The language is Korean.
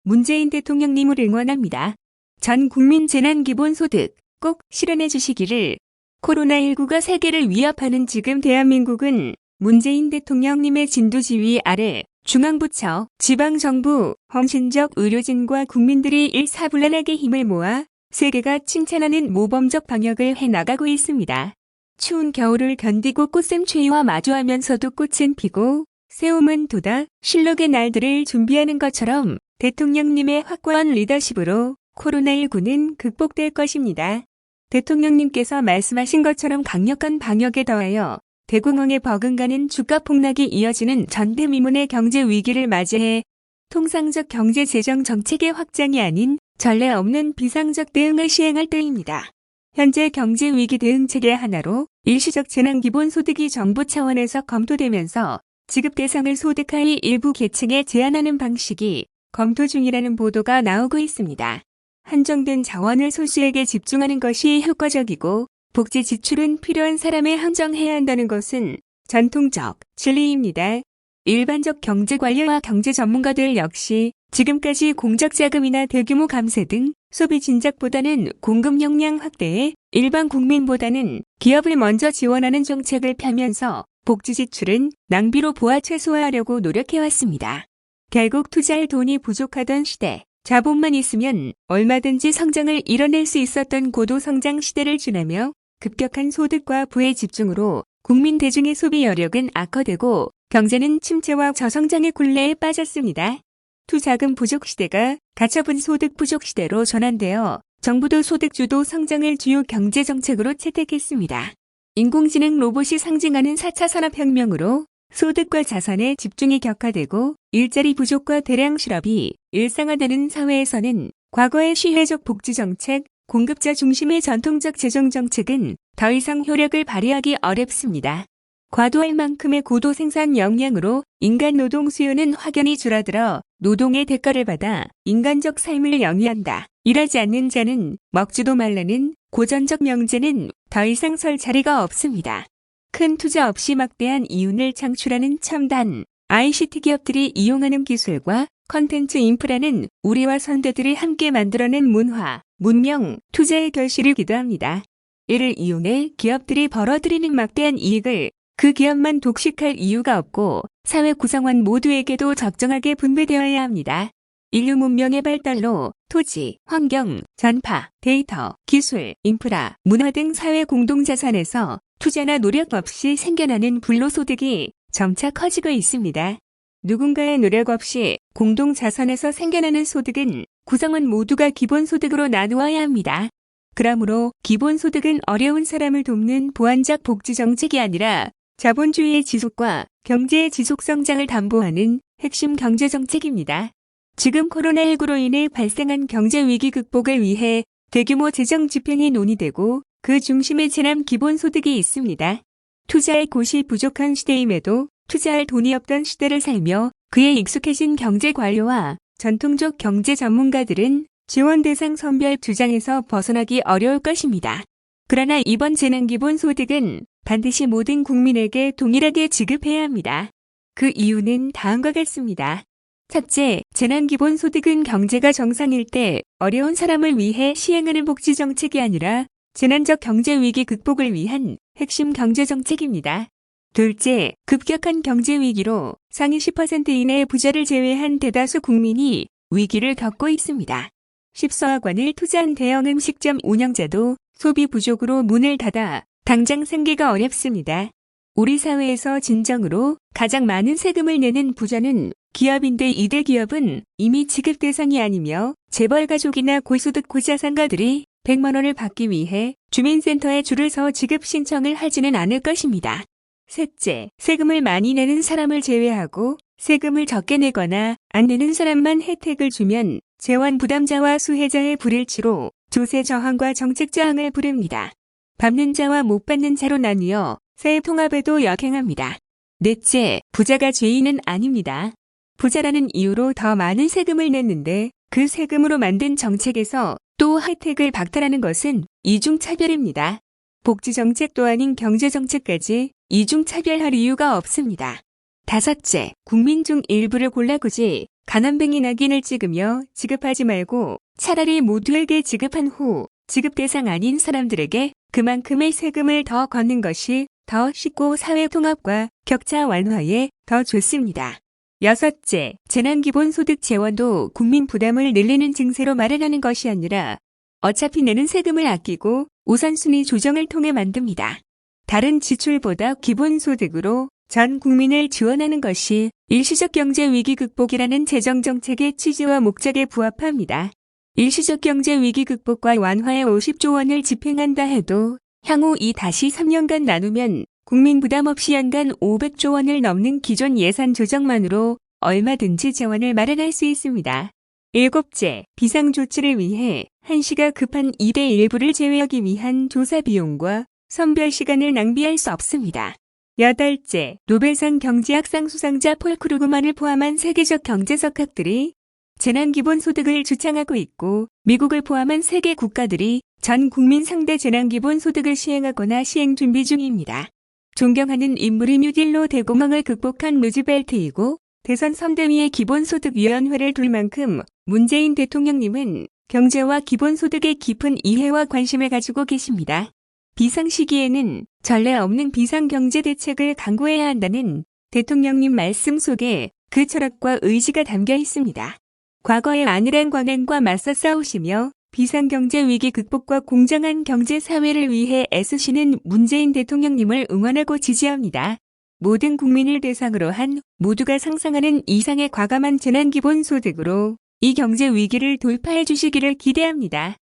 문재인 대통령님을 응원합니다. 전 국민 재난기본소득 꼭 실현해 주시기를. 코로나19가 세계를 위협하는 지금 대한민국은 문재인 대통령님의 진두지휘 아래 중앙부처, 지방정부, 헌신적 의료진과 국민들이 일사불란하게 힘을 모아 세계가 칭찬하는 모범적 방역을 해나가고 있습니다. 추운 겨울을 견디고 꽃샘추위와 마주하면서도 꽃은 피고 새움은 돋아 실록의 날들을 준비하는 것처럼 대통령님의 확고한 리더십으로 코로나19는 극복될 것입니다. 대통령님께서 말씀하신 것처럼 강력한 방역에 더하여 대공황에 버금가는 주가 폭락이 이어지는 전대미문의 경제 위기를 맞이해 통상적 경제 재정 정책의 확장이 아닌 전례 없는 비상적 대응을 시행할 때입니다. 현재 경제 위기 대응 체계 하나로 일시적 재난기본소득이 정부 차원에서 검토되면서 지급 대상을 소득 하위 일부 계층에 제한하는 방식이 검토 중이라는 보도가 나오고 있습니다. 한정된 자원을 소수에게 집중하는 것이 효과적이고 복지 지출은 필요한 사람에 한정해야 한다는 것은 전통적 진리입니다. 일반적 경제관료와 경제 전문가들 역시 지금까지 공적자금이나 대규모 감세 등 소비 진작보다는 공급 역량 확대에 일반 국민보다는 기업을 먼저 지원하는 정책을 펴면서 복지 지출은 낭비로 보아 최소화하려고 노력해왔습니다. 결국 투자할 돈이 부족하던 시대, 자본만 있으면 얼마든지 성장을 이뤄낼 수 있었던 고도성장 시대를 지나며 급격한 소득과 부의 집중으로 국민 대중의 소비 여력은 악화되고 경제는 침체와 저성장의 굴레에 빠졌습니다. 투자금 부족 시대가 가처분 소득 부족 시대로 전환되어 정부도 소득주도 성장을 주요 경제정책으로 채택했습니다. 인공지능 로봇이 상징하는 4차 산업혁명으로 소득과 자산의 집중이 격화되고 일자리 부족과 대량 실업이 일상화되는 사회에서는 과거의 시혜적 복지정책, 공급자 중심의 전통적 재정정책은 더 이상 효력을 발휘하기 어렵습니다. 과도할 만큼의 고도 생산 역량으로 인간 노동 수요는 확연히 줄어들어 노동의 대가를 받아 인간적 삶을 영위한다. 일하지 않는 자는 먹지도 말라는 고전적 명제는 더 이상 설 자리가 없습니다. 큰 투자 없이 막대한 이윤을 창출하는 첨단 ICT 기업들이 이용하는 기술과 컨텐츠 인프라는 우리와 선대들이 함께 만들어낸 문화, 문명, 투자의 결실이기도 합니다. 이를 이용해 기업들이 벌어들이는 막대한 이익을 그 기업만 독식할 이유가 없고 사회 구성원 모두에게도 적정하게 분배되어야 합니다. 인류 문명의 발달로 토지, 환경, 전파, 데이터, 기술, 인프라, 문화 등 사회 공동자산에서 투자나 노력 없이 생겨나는 불로소득이 점차 커지고 있습니다. 누군가의 노력 없이 공동자산에서 생겨나는 소득은 구성원 모두가 기본소득으로 나누어야 합니다. 그러므로 기본소득은 어려운 사람을 돕는 보완적 복지정책이 아니라 자본주의의 지속과 경제의 지속성장을 담보하는 핵심 경제정책입니다. 지금 코로나19로 인해 발생한 경제위기 극복을 위해 대규모 재정 집행이 논의되고 그 중심에 재난 기본소득이 있습니다. 투자할 곳이 부족한 시대임에도 투자할 돈이 없던 시대를 살며 그에 익숙해진 경제관료와 전통적 경제 전문가들은 지원 대상 선별 주장에서 벗어나기 어려울 것입니다. 그러나 이번 재난기본소득은 반드시 모든 국민에게 동일하게 지급해야 합니다. 그 이유는 다음과 같습니다. 첫째, 재난기본소득은 경제가 정상일 때 어려운 사람을 위해 시행하는 복지정책이 아니라 재난적 경제위기 극복을 위한 핵심 경제정책입니다. 둘째, 급격한 경제위기로 상위 10% 이내의 부자를 제외한 대다수 국민이 위기를 겪고 있습니다. 10서억 원을 투자한 대형 음식점 운영자도 소비 부족으로 문을 닫아 당장 생기가 어렵습니다. 우리 사회에서 진정으로 가장 많은 세금을 내는 부자는 기업인데 이들 기업은 이미 지급 대상이 아니며 재벌 가족이나 고소득 고자산가들이 100만 원을 받기 위해 주민센터에 줄을 서 지급 신청을 하지는 않을 것입니다. 셋째, 세금을 많이 내는 사람을 제외하고 세금을 적게 내거나 안 내는 사람만 혜택을 주면 재원 부담자와 수혜자의 불일치로 조세 저항과 정책 저항을 부릅니다. 받는 자와 못 받는 자로 나뉘어 세액 통합에도 역행합니다. 넷째, 부자가 죄인은 아닙니다. 부자라는 이유로 더 많은 세금을 냈는데 그 세금으로 만든 정책에서 또 혜택을 박탈하는 것은 이중차별입니다. 복지정책도 아닌 경제정책까지 이중차별할 이유가 없습니다. 다섯째, 국민 중 일부를 골라 굳이 가난뱅이 낙인을 찍으며 지급하지 말고 차라리 모두에게 지급한 후 지급 대상 아닌 사람들에게 그만큼의 세금을 더 걷는 것이 더 쉽고 사회 통합과 격차 완화에 더 좋습니다. 여섯째, 재난기본소득 재원도 국민 부담을 늘리는 증세로 마련하는 것이 아니라 어차피 내는 세금을 아끼고 우선순위 조정을 통해 만듭니다. 다른 지출보다 기본소득으로 전 국민을 지원하는 것이 일시적 경제 위기 극복이라는 재정정책의 취지와 목적에 부합합니다. 일시적 경제 위기 극복과 완화에 50조 원을 집행한다 해도 향후 3년간 나누면 국민 부담 없이 연간 500조 원을 넘는 기존 예산 조정만으로 얼마든지 재원을 마련할 수 있습니다. 일곱째, 비상조치를 위해 한시가 급한 2대 일부를 제외하기 위한 조사 비용과 선별 시간을 낭비할 수 없습니다. 여덟째, 노벨상 경제학상 수상자 폴 크루그만을 포함한 세계적 경제석학들이 재난기본소득을 주창하고 있고 미국을 포함한 세계 국가들이 전 국민 상대 재난기본소득을 시행하거나 시행 준비 중입니다. 존경하는 인물이 뉴딜로 대공황을 극복한 루즈벨트이고 대선 선대위에 기본소득위원회를 둘 만큼 문재인 대통령님은 경제와 기본소득에 깊은 이해와 관심을 가지고 계십니다. 비상시기에는 전례 없는 비상경제대책을 강구해야 한다는 대통령님 말씀 속에 그 철학과 의지가 담겨 있습니다. 과거의 안일한 관행과 맞서 싸우시며 비상경제 위기 극복과 공정한 경제사회를 위해 애쓰시는 문재인 대통령님을 응원하고 지지합니다. 모든 국민을 대상으로 한 모두가 상상하는 이상의 과감한 재난기본소득으로 이 경제 위기를 돌파해 주시기를 기대합니다.